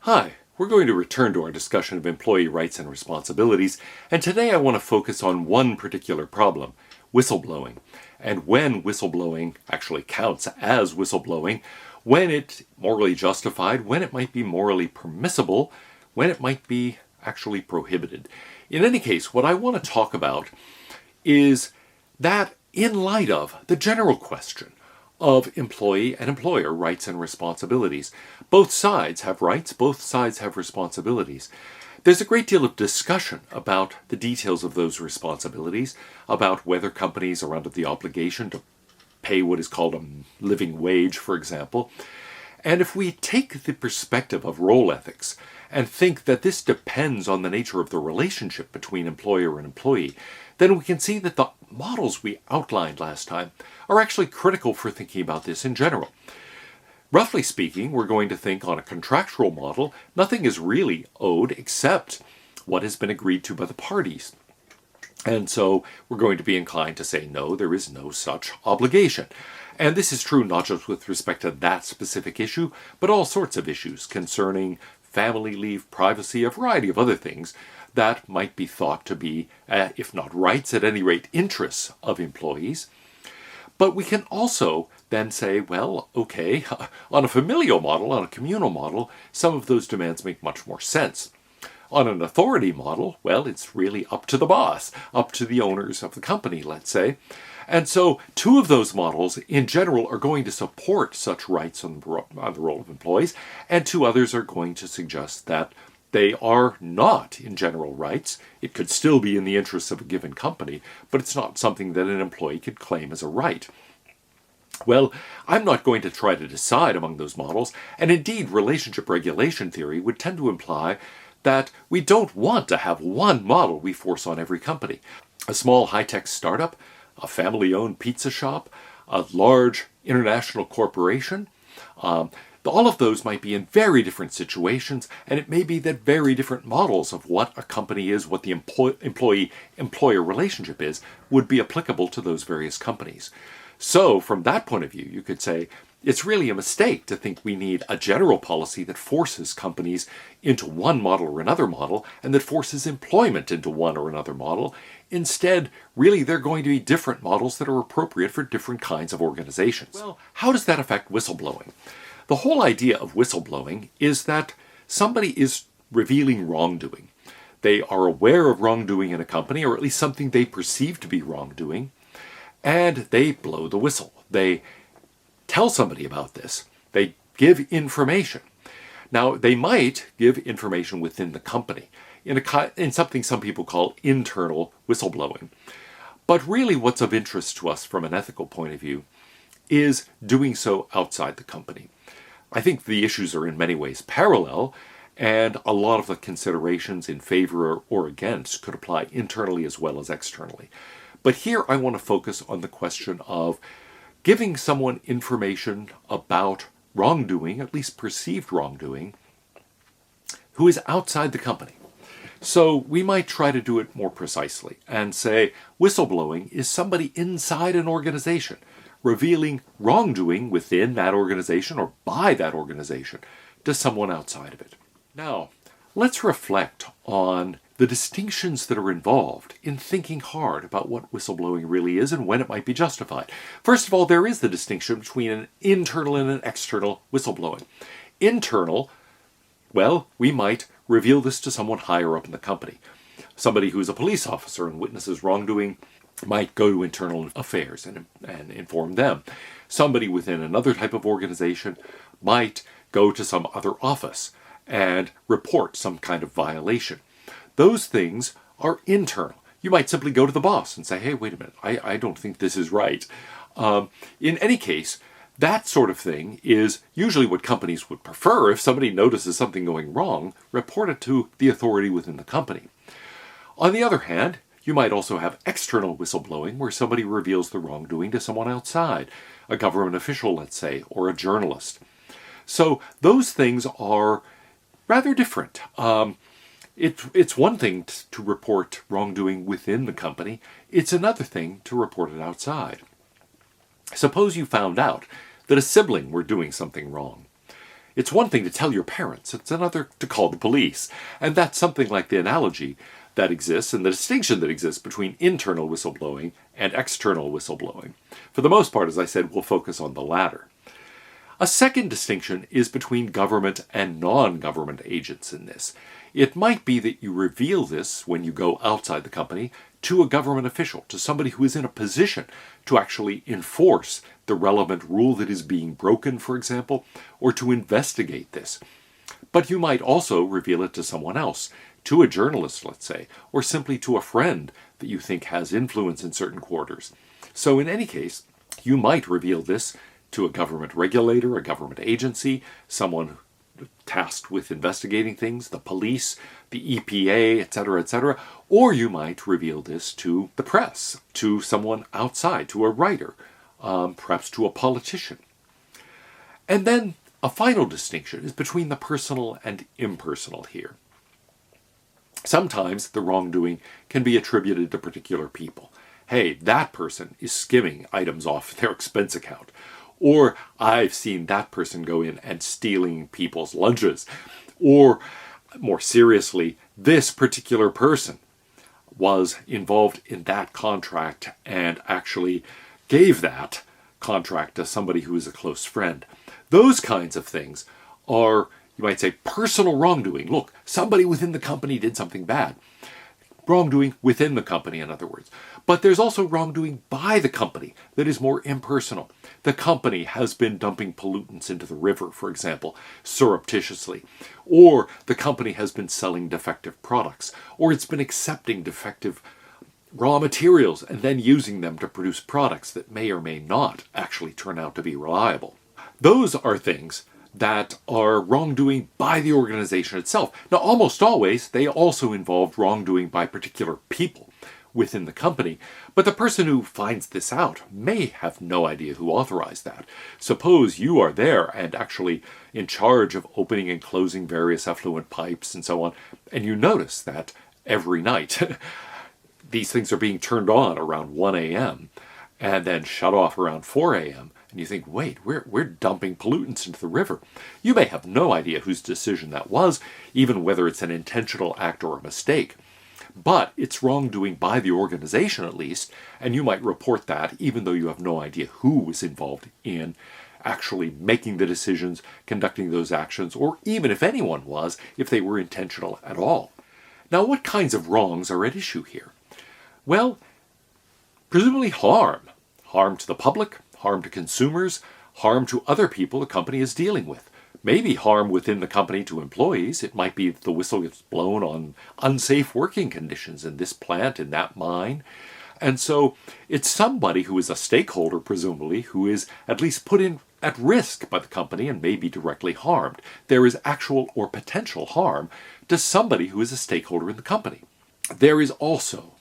Hi, we're going to return to our discussion of employee rights and responsibilities, and today I want to focus on one particular problem, whistleblowing, and when whistleblowing actually counts as whistleblowing, when it's morally justified, when it might be morally permissible, when it might be actually prohibited. In any case, what I want to talk about is that in light of the general question of employee and employer rights and responsibilities. Both sides have rights, both sides have responsibilities. There's a great deal of discussion about the details of those responsibilities, about whether companies are under the obligation to pay what is called a living wage, for example. And if we take the perspective of role ethics and think that this depends on the nature of the relationship between employer and employee, then we can see that the models we outlined last time are actually critical for thinking about this in general. Roughly speaking, we're going to think on a contractual model, nothing is really owed except what has been agreed to by the parties. And so we're going to be inclined to say, no, there is no such obligation. And this is true not just with respect to that specific issue, but all sorts of issues concerning family leave, privacy, a variety of other things that might be thought to be, if not rights, at any rate interests of employees. But we can also then say, well, okay, on a familial model, on a communal model, some of those demands make much more sense. On an authority model, well, it's really up to the boss, up to the owners of the company, let's say. And so two of those models, in general, are going to support such rights on the role of employees, and two others are going to suggest that they are not, in general, rights. It could still be in the interests of a given company, but it's not something that an employee could claim as a right. Well, I'm not going to try to decide among those models, and indeed relationship regulation theory would tend to imply that we don't want to have one model we force on every company. A small high-tech startup, a family-owned pizza shop, a large international corporation, all of those might be in very different situations, and it may be that very different models of what a company is, what the employee-employer relationship is, would be applicable to those various companies. So, from that point of view, you could say it's really a mistake to think we need a general policy that forces companies into one model or another model, and that forces employment into one or another model. Instead, really, they're going to be different models that are appropriate for different kinds of organizations. Well, how does that affect whistleblowing? The whole idea of whistleblowing is that somebody is revealing wrongdoing. They are aware of wrongdoing in a company, or at least something they perceive to be wrongdoing, and they blow the whistle. They tell somebody about this. They give information. Now, they might give information within the company in something some people call internal whistleblowing. But really what's of interest to us from an ethical point of view is doing so outside the company. I think the issues are in many ways parallel, and a lot of the considerations in favor or against could apply internally as well as externally. But here I want to focus on the question of giving someone information about wrongdoing, at least perceived wrongdoing, who is outside the company. So we might try to do it more precisely and say whistleblowing is somebody inside an organization revealing wrongdoing within that organization or by that organization to someone outside of it. Now, let's reflect on the distinctions that are involved in thinking hard about what whistleblowing really is and when it might be justified. First of all, there is the distinction between an internal and an external whistleblowing. Internal, well, we might reveal this to someone higher up in the company. Somebody who's a police officer and witnesses wrongdoing might go to internal affairs and inform them. Somebody within another type of organization might go to some other office and report some kind of violation. Those things are internal. You might simply go to the boss and say, hey, wait a minute, I don't think this is right. In any case, that sort of thing is usually what companies would prefer. If somebody notices something going wrong, report it to the authority within the company. On the other hand, you might also have external whistleblowing where somebody reveals the wrongdoing to someone outside, a government official, let's say, or a journalist. So those things are rather different. It's one thing to report wrongdoing within the company. It's another thing to report it outside. Suppose you found out that a sibling were doing something wrong. It's one thing to tell your parents, it's another to call the police. And that's something like the analogy that exists and the distinction that exists between internal whistleblowing and external whistleblowing. For the most part, as I said, we'll focus on the latter. A second distinction is between government and non-government agents in this. It might be that you reveal this when you go outside the company to a government official, to somebody who is in a position to actually enforce the relevant rule that is being broken, for example, or to investigate this. But you might also reveal it to someone else, to a journalist, let's say, or simply to a friend that you think has influence in certain quarters. So in any case, you might reveal this to a government regulator, a government agency, someone tasked with investigating things, the police, the EPA, etc., or you might reveal this to the press, to someone outside, to a writer, perhaps to a politician. And then a final distinction is between the personal and impersonal here. Sometimes the wrongdoing can be attributed to particular people. Hey, that person is skimming items off their expense account. Or I've seen that person go in and stealing people's lunches. Or, more seriously, this particular person was involved in that contract and actually gave that contract to somebody who is a close friend. Those kinds of things are, you might say, personal wrongdoing. Look, somebody within the company did something bad. Wrongdoing within the company, in other words. But there's also wrongdoing by the company that is more impersonal. The company has been dumping pollutants into the river, for example, surreptitiously. Or the company has been selling defective products. Or it's been accepting defective raw materials and then using them to produce products that may or may not actually turn out to be reliable. Those are things that are wrongdoing by the organization itself. Now, almost always, they also involve wrongdoing by particular people within the company, but the person who finds this out may have no idea who authorized that. Suppose you are there and actually in charge of opening and closing various effluent pipes and so on, and you notice that every night these things are being turned on around 1 a.m. and then shut off around 4 a.m., and you think, wait, we're dumping pollutants into the river. You may have no idea whose decision that was, even whether it's an intentional act or a mistake. But it's wrongdoing by the organization at least, and you might report that even though you have no idea who was involved in actually making the decisions, conducting those actions, or even if anyone was, if they were intentional at all. Now, what kinds of wrongs are at issue here? Well, presumably harm. Harm to the public, harm to consumers, harm to other people the company is dealing with. Maybe harm within the company to employees. It might be that the whistle gets blown on unsafe working conditions in this plant, in that mine. And so it's somebody who is a stakeholder, presumably, who is at least put in at risk by the company and may be directly harmed. There is actual or potential harm to somebody who is a stakeholder in the company. There is also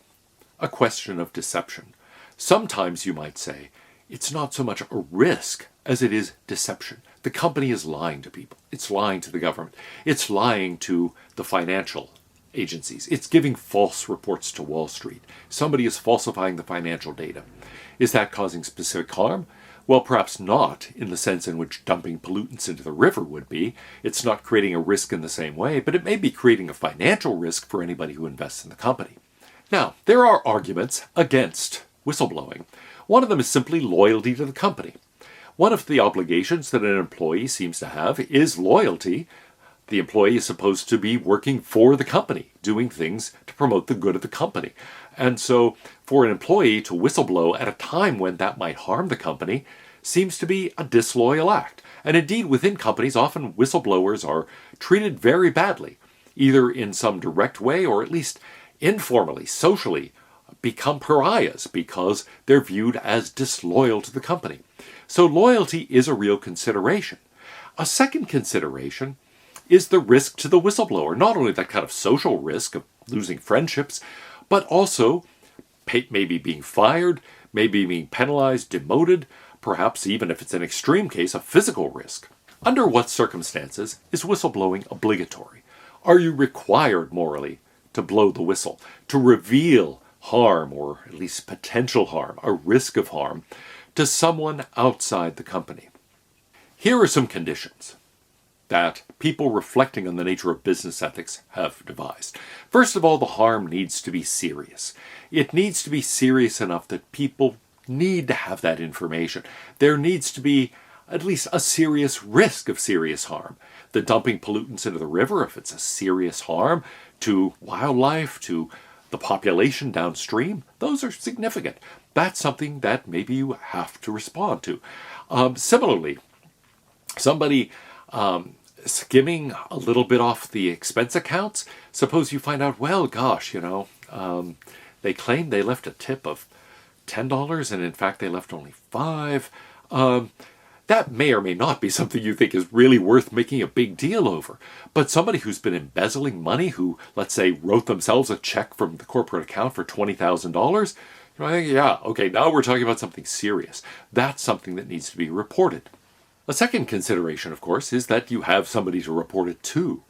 a question of deception. Sometimes you might say, it's not so much a risk as it is deception. The company is lying to people. It's lying to the government. It's lying to the financial agencies. It's giving false reports to Wall Street. Somebody is falsifying the financial data. Is that causing specific harm? Well, perhaps not in the sense in which dumping pollutants into the river would be. It's not creating a risk in the same way, but it may be creating a financial risk for anybody who invests in the company. Now, there are arguments against whistleblowing. One of them is simply loyalty to the company. One of the obligations that an employee seems to have is loyalty. The employee is supposed to be working for the company, doing things to promote the good of the company. And so for an employee to whistleblow at a time when that might harm the company seems to be a disloyal act. And indeed, within companies, often whistleblowers are treated very badly, either in some direct way or at least informally, socially, become pariahs because they're viewed as disloyal to the company. So loyalty is a real consideration. A second consideration is the risk to the whistleblower, not only that kind of social risk of losing friendships, but also maybe being fired, maybe being penalized, demoted, perhaps even if it's an extreme case, a physical risk. Under what circumstances is whistleblowing obligatory? Are you required morally to blow the whistle, to reveal harm, or at least potential harm, a risk of harm, to someone outside the company? Here are some conditions. that people reflecting on the nature of business ethics have devised. First of all, the harm needs to be serious. It needs to be serious enough that people need to have that information. There needs to be at least a serious risk of serious harm. The dumping pollutants into the river, if it's a serious harm to wildlife, to the population downstream, those are significant. That's something that maybe you have to respond to. Similarly, somebody skimming a little bit off the expense accounts, suppose you find out, well, gosh, they claim they left a tip of $10 and in fact they left only $5. That may or may not be something you think is really worth making a big deal over. But somebody who's been embezzling money, who, let's say, wrote themselves a check from the corporate account for $20,000, yeah, okay, now we're talking about something serious. That's something that needs to be reported. A second consideration, of course, is that you have somebody to report it to.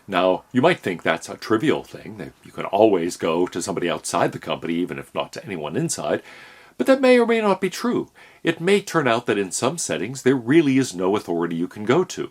Now, you might think that's a trivial thing, that you can always go to somebody outside the company, even if not to anyone inside. But that may or may not be true. It may turn out that in some settings there really is no authority you can go to.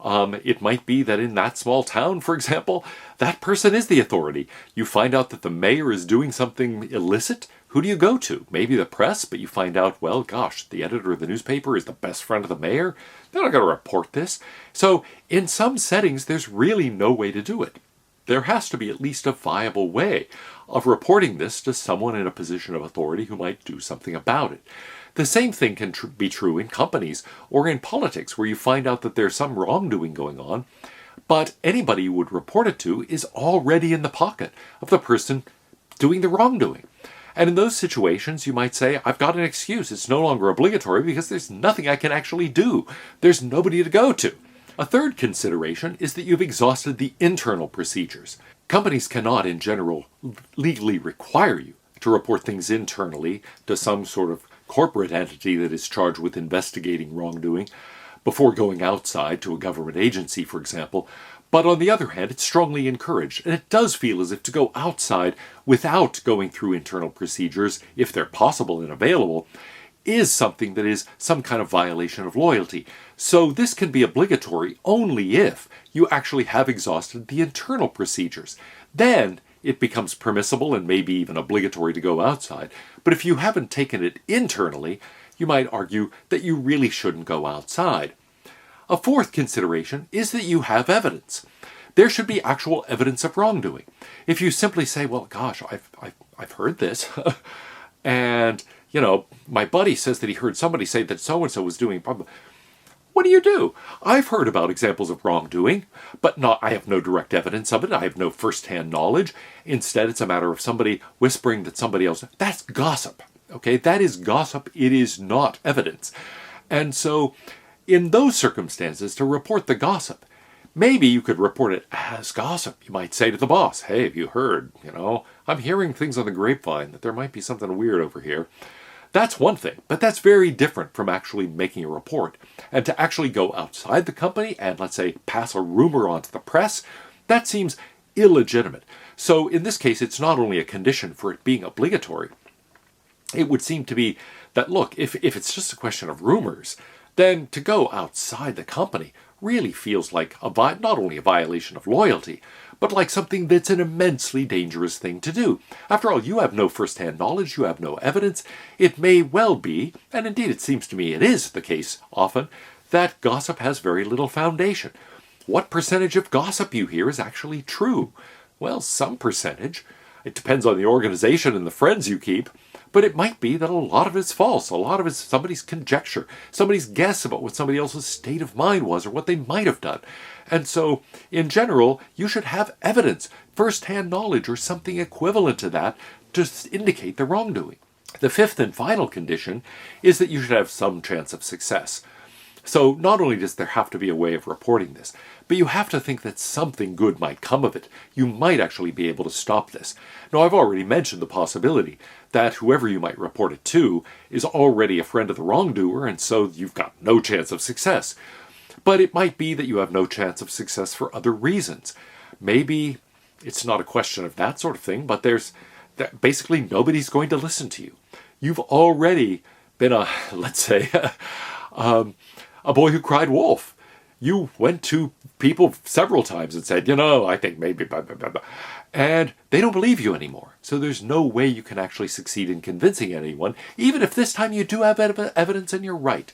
It might be that in that small town, for example, that person is the authority. You find out that the mayor is doing something illicit. Who do you go to? Maybe the press, but you find out, well, gosh, the editor of the newspaper is the best friend of the mayor. They're not going to report this. So in some settings, there's really no way to do it. There has to be at least a viable way of reporting this to someone in a position of authority who might do something about it. The same thing can be true in companies or in politics, where you find out that there's some wrongdoing going on, but anybody you would report it to is already in the pocket of the person doing the wrongdoing. And in those situations, you might say, I've got an excuse. It's no longer obligatory because there's nothing I can actually do. There's nobody to go to. A third consideration is that you've exhausted the internal procedures. Companies cannot, in general, legally require you to report things internally to some sort of corporate entity that is charged with investigating wrongdoing before going outside to a government agency, for example. But on the other hand, it's strongly encouraged, and it does feel as if to go outside without going through internal procedures, if they're possible and available, is something that is some kind of violation of loyalty. So this can be obligatory only if you actually have exhausted the internal procedures. Then it becomes permissible and maybe even obligatory to go outside. But if you haven't taken it internally, you might argue that you really shouldn't go outside. A fourth consideration is that you have evidence. There should be actual evidence of wrongdoing. If you simply say, well, gosh, I've heard this, and, my buddy says that he heard somebody say that so-and-so was doing, what do? I've heard about examples of wrongdoing, but I have no direct evidence of it. I have no first-hand knowledge. Instead, it's a matter of somebody whispering that somebody else. That's gossip. Okay, that is gossip. It is not evidence. And so, in those circumstances, to report the gossip, maybe you could report it as gossip. You might say to the boss, hey, have you heard? I'm hearing things on the grapevine that there might be something weird over here. That's one thing, but that's very different from actually making a report. And to actually go outside the company and, let's say, pass a rumor on to the press, that seems illegitimate. So in this case, it's not only a condition for it being obligatory. It would seem to be that, look, if it's just a question of rumors, then to go outside the company really feels like not only a violation of loyalty, but like something that's an immensely dangerous thing to do. After all, you have no first-hand knowledge, you have no evidence. It may well be, and indeed it seems to me it is the case often, that gossip has very little foundation. What percentage of gossip you hear is actually true? Well, some percentage. It depends on the organization and the friends you keep. But it might be that a lot of it's false. A lot of it's somebody's conjecture, somebody's guess about what somebody else's state of mind was or what they might have done. And so, in general, you should have evidence, first-hand knowledge or something equivalent to that to indicate the wrongdoing. The fifth and final condition is that you should have some chance of success. So not only does there have to be a way of reporting this, but you have to think that something good might come of it. You might actually be able to stop this. Now, I've already mentioned the possibility that whoever you might report it to is already a friend of the wrongdoer, and so you've got no chance of success. But it might be that you have no chance of success for other reasons. Maybe it's not a question of that sort of thing, but basically nobody's going to listen to you. You've already been let's say, a boy who cried wolf. You went to people several times and said, I think maybe blah, blah, blah, blah. And they don't believe you anymore. So there's no way you can actually succeed in convincing anyone, even if this time you do have evidence and you're right.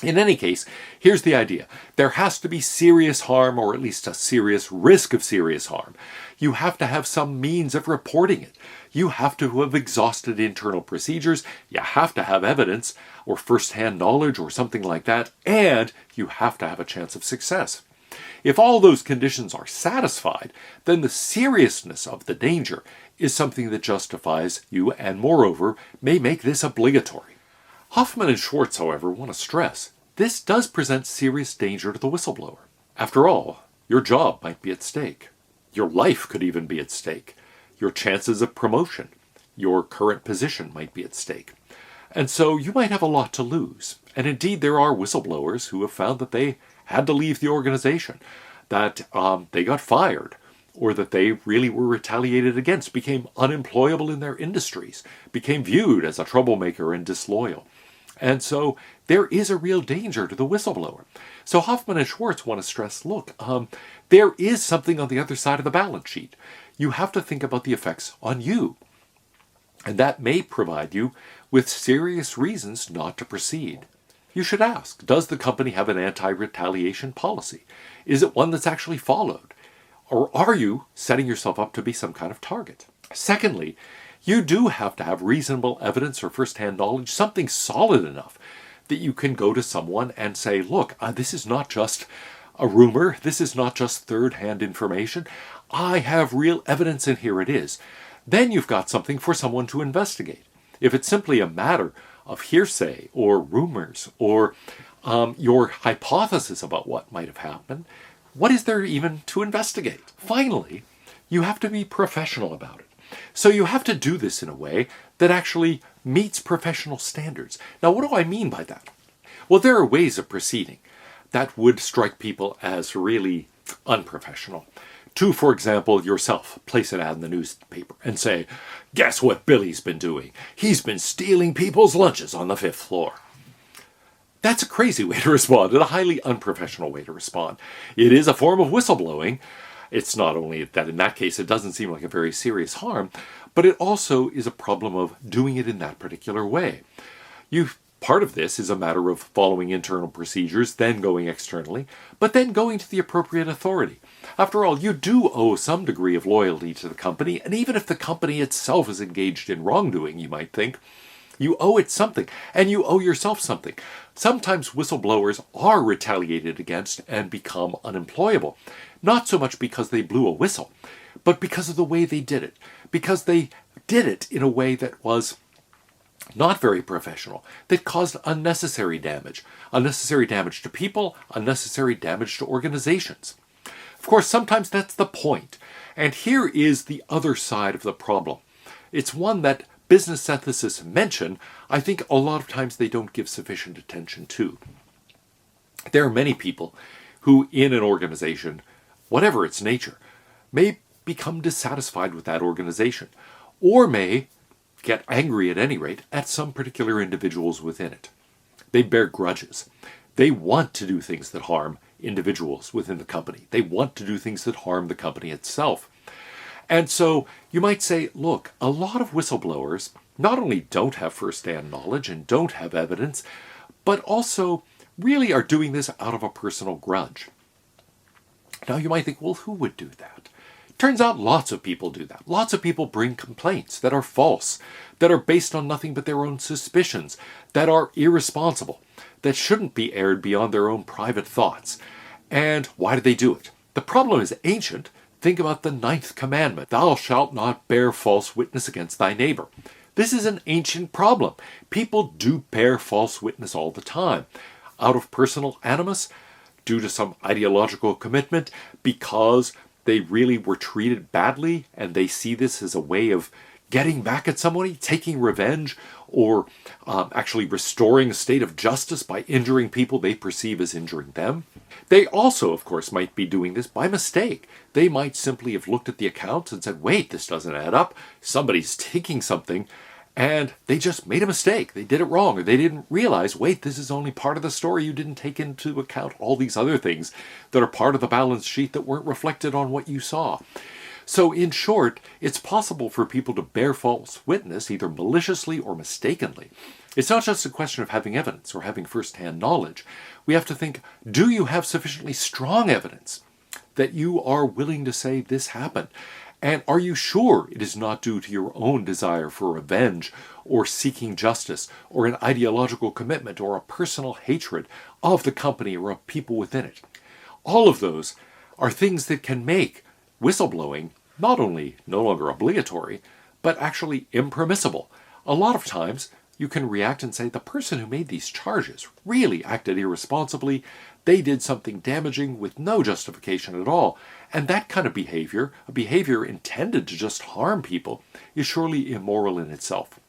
In any case, here's the idea. There has to be serious harm, or at least a serious risk of serious harm. You have to have some means of reporting it. You have to have exhausted internal procedures. You have to have evidence or first-hand knowledge or something like that. And you have to have a chance of success. If all those conditions are satisfied, then the seriousness of the danger is something that justifies you and, moreover, may make this obligatory. Hoffman and Schwartz, however, want to stress this does present serious danger to the whistleblower. After all, your job might be at stake. Your life could even be at stake. Your chances of promotion, your current position might be at stake. And so you might have a lot to lose. And indeed, there are whistleblowers who have found that they had to leave the organization, that they got fired, or that they really were retaliated against, became unemployable in their industries, became viewed as a troublemaker and disloyal. And so there is a real danger to the whistleblower. So Hoffman and Schwartz want to stress, look, there is something on the other side of the balance sheet. You have to think about the effects on you. And that may provide you with serious reasons not to proceed. You should ask, does the company have an anti-retaliation policy? Is it one that's actually followed? Or are you setting yourself up to be some kind of target? Secondly, you do have to have reasonable evidence or first-hand knowledge, something solid enough that you can go to someone and say, look, this is not just a rumor, this is not just third-hand information, I have real evidence and here it is. Then you've got something for someone to investigate. If it's simply a matter of hearsay or rumors or your hypothesis about what might have happened, what is there even to investigate? Finally, you have to be professional about it. So you have to do this in a way that actually meets professional standards. Now, what do I mean by that? Well, there are ways of proceeding that would strike people as really unprofessional. To, for example, yourself, place an ad in the newspaper and say, guess what Billy's been doing? He's been stealing people's lunches on the 5th floor. That's a crazy way to respond, and a highly unprofessional way to respond. It is a form of whistleblowing. It's not only that in that case it doesn't seem like a very serious harm, but it also is a problem of doing it in that particular way. Part of this is a matter of following internal procedures, then going externally, but then going to the appropriate authority. After all, you do owe some degree of loyalty to the company, and even if the company itself is engaged in wrongdoing, you might think, you owe it something, and you owe yourself something. Sometimes whistleblowers are retaliated against and become unemployable, not so much because they blew a whistle, but because of the way they did it, because they did it in a way that was not very professional, that caused unnecessary damage to people, unnecessary damage to organizations. Of course, sometimes that's the point, and here is the other side of the problem. It's one that business ethicists mention. I think a lot of times they don't give sufficient attention to. There are many people who in an organization, whatever its nature, may become dissatisfied with that organization, or may get angry at any rate at some particular individuals within it. They bear grudges. They want to do things that harm individuals within the company. They want to do things that harm the company itself. And so you might say, look, a lot of whistleblowers not only don't have first-hand knowledge and don't have evidence, but also really are doing this out of a personal grudge. Now you might think, well, who would do that? Turns out lots of people do that. Lots of people bring complaints that are false, that are based on nothing but their own suspicions, that are irresponsible, that shouldn't be aired beyond their own private thoughts. And why do they do it? The problem is ancient. Think about the 9th commandment, thou shalt not bear false witness against thy neighbor. This is an ancient problem. People do bear false witness all the time, out of personal animus, due to some ideological commitment, because they really were treated badly and they see this as a way of getting back at somebody, taking revenge, or actually restoring a state of justice by injuring people they perceive as injuring them. They also, of course, might be doing this by mistake. They might simply have looked at the accounts and said, wait, this doesn't add up. Somebody's taking something and they just made a mistake. They did it wrong, or they didn't realize, wait, this is only part of the story. You didn't take into account all these other things that are part of the balance sheet that weren't reflected on what you saw. So in short, it's possible for people to bear false witness either maliciously or mistakenly. It's not just a question of having evidence or having first-hand knowledge. We have to think, do you have sufficiently strong evidence that you are willing to say this happened? And are you sure it is not due to your own desire for revenge or seeking justice or an ideological commitment or a personal hatred of the company or of people within it? All of those are things that can make whistleblowing not only no longer obligatory, but actually impermissible. A lot of times you can react and say the person who made these charges really acted irresponsibly. They did something damaging with no justification at all. And that kind of behavior, a behavior intended to just harm people, is surely immoral in itself.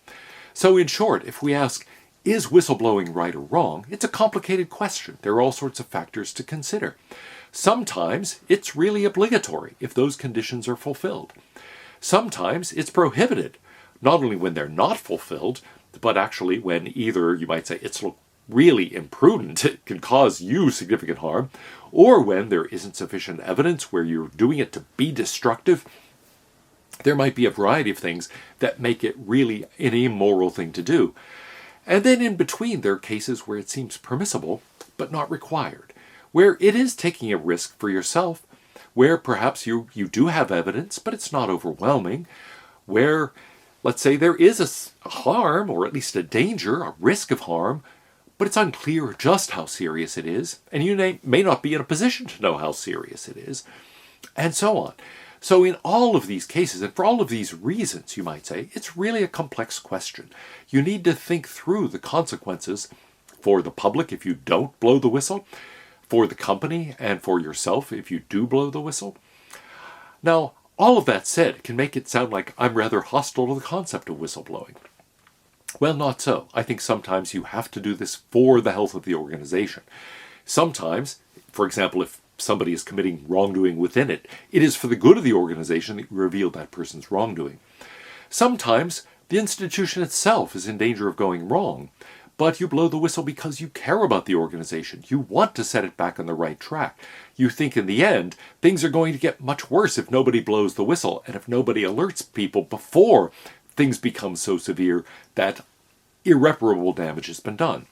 So in short, if we ask, is whistleblowing right or wrong? It's a complicated question. There are all sorts of factors to consider. Sometimes it's really obligatory if those conditions are fulfilled. Sometimes it's prohibited, not only when they're not fulfilled, but actually when either, you might say, it's really imprudent, it can cause you significant harm, or when there isn't sufficient evidence where you're doing it to be destructive. There might be a variety of things that make it really an immoral thing to do. And then in between, there are cases where it seems permissible, but not required, where it is taking a risk for yourself, where perhaps you do have evidence, but it's not overwhelming, where, let's say, there is a harm, or at least a danger, a risk of harm, but it's unclear just how serious it is, and you may not be in a position to know how serious it is, and so on. So in all of these cases, and for all of these reasons, you might say, it's really a complex question. You need to think through the consequences for the public if you don't blow the whistle, for the company, and for yourself if you do blow the whistle. Now, all of that said can make it sound like I'm rather hostile to the concept of whistleblowing. Well, not so. I think sometimes you have to do this for the health of the organization. Sometimes, for example, if somebody is committing wrongdoing within it, it is for the good of the organization that you reveal that person's wrongdoing. Sometimes the institution itself is in danger of going wrong, but you blow the whistle because you care about the organization. You want to set it back on the right track. You think in the end, things are going to get much worse if nobody blows the whistle and if nobody alerts people before things become so severe that irreparable damage has been done.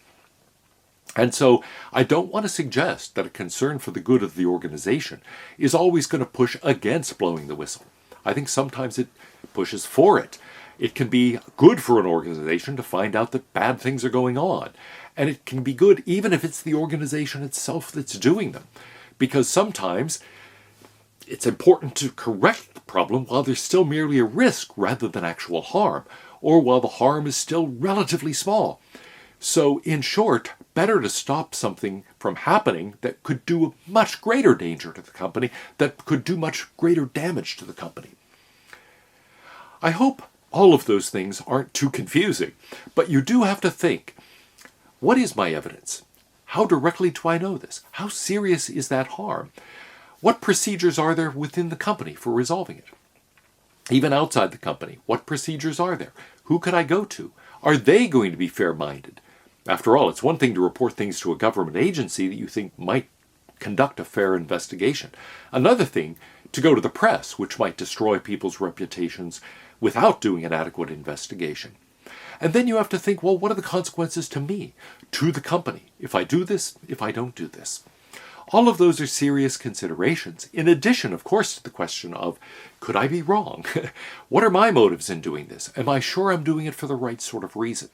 And so I don't want to suggest that a concern for the good of the organization is always going to push against blowing the whistle. I think sometimes it pushes for it. It can be good for an organization to find out that bad things are going on. And it can be good even if it's the organization itself that's doing them. Because sometimes it's important to correct the problem while there's still merely a risk rather than actual harm, or while the harm is still relatively small. So, in short, better to stop something from happening that could do much greater danger to the company, that could do much greater damage to the company. I hope all of those things aren't too confusing, but you do have to think, what is my evidence? How directly do I know this? How serious is that harm? What procedures are there within the company for resolving it? Even outside the company, what procedures are there? Who could I go to? Are they going to be fair-minded? After all, it's one thing to report things to a government agency that you think might conduct a fair investigation. Another thing to go to the press, which might destroy people's reputations without doing an adequate investigation. And then you have to think, well, what are the consequences to me, to the company, if I do this, if I don't do this? All of those are serious considerations, in addition, of course, to the question of, could I be wrong? What are my motives in doing this? Am I sure I'm doing it for the right sort of reason?